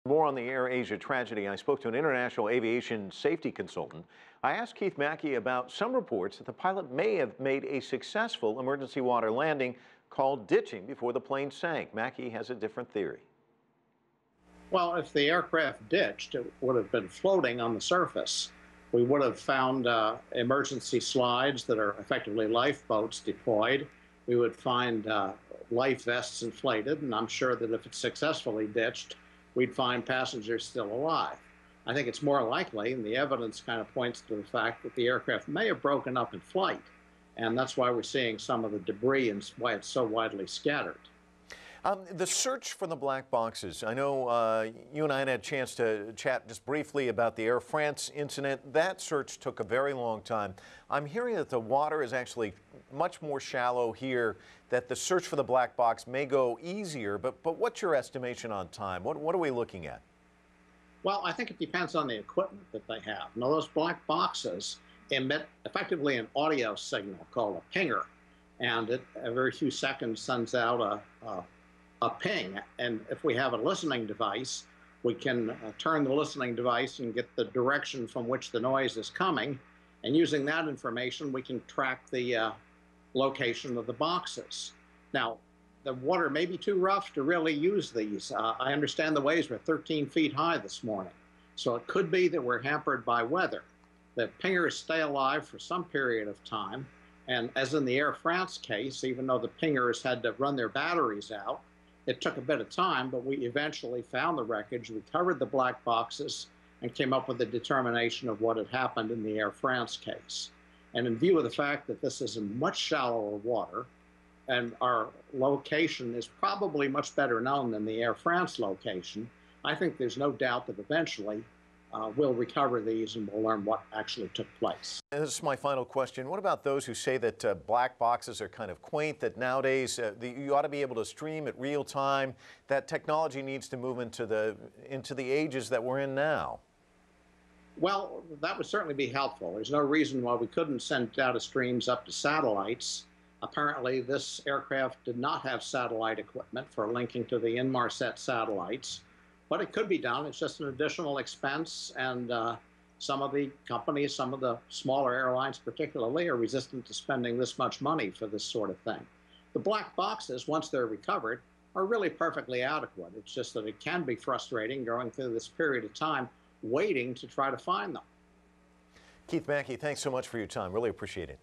More on the AirAsia tragedy. I spoke to an international aviation safety consultant. I asked Keith Mackey about some reports that the pilot may have made a successful emergency water landing called ditching before the plane sank. Mackey has a different theory. Well, if the aircraft ditched, it would have been floating on the surface. We would have found emergency slides that are effectively lifeboats deployed. We would find life vests inflated, and I'm sure that if it's successfully ditched, we'd find passengers still alive. I think it's more likely, and the evidence kind of points to the fact that the aircraft may have broken up in flight, and that's why we're seeing some of the debris and why it's so widely scattered. The search for the black boxes. I know you and I had a chance to chat just briefly about the Air France incident. That search took a very long time. I'm hearing that the water is actually much more shallow here, that the search for the black box may go easier, but what's your estimation on time? What are we looking at? Well, I think it depends on the equipment that they have. Now, those black boxes emit effectively an audio signal called a pinger, and it every few seconds sends out a ping. And if we have a listening device, we can turn the listening device and get the direction from which the noise is coming. And using that information, we can track the location of the boxes. Now, the water may be too rough to really use these. I understand the waves were 13 feet high this morning. So it could be that we're hampered by weather. The pingers stay alive for some period of time. And as in the Air France case, even though the pingers had to run their batteries out, it took a bit of time, but we eventually found the wreckage, recovered the black boxes, and came up with a determination of what had happened in the Air France case. And in view of the fact that this is in much shallower water, and our location is probably much better known than the Air France location, I think there's no doubt that eventually we'll recover these and we'll learn what actually took place. And this is my final question. What about those who say that black boxes are kind of quaint, that nowadays you ought to be able to stream at real time, that technology needs to move into the ages that we're in now? Well, that would certainly be helpful. There's no reason why we couldn't send data streams up to satellites. Apparently, this aircraft did not have satellite equipment for linking to the Inmarsat satellites. But it could be done. It's just an additional expense, and some of the companies, some of the smaller airlines particularly, are resistant to spending this much money for this sort of thing. The black boxes, once they're recovered, are really perfectly adequate. It's just that it can be frustrating going through this period of time waiting to try to find them. Keith Mackey, thanks so much for your time. Really appreciate it.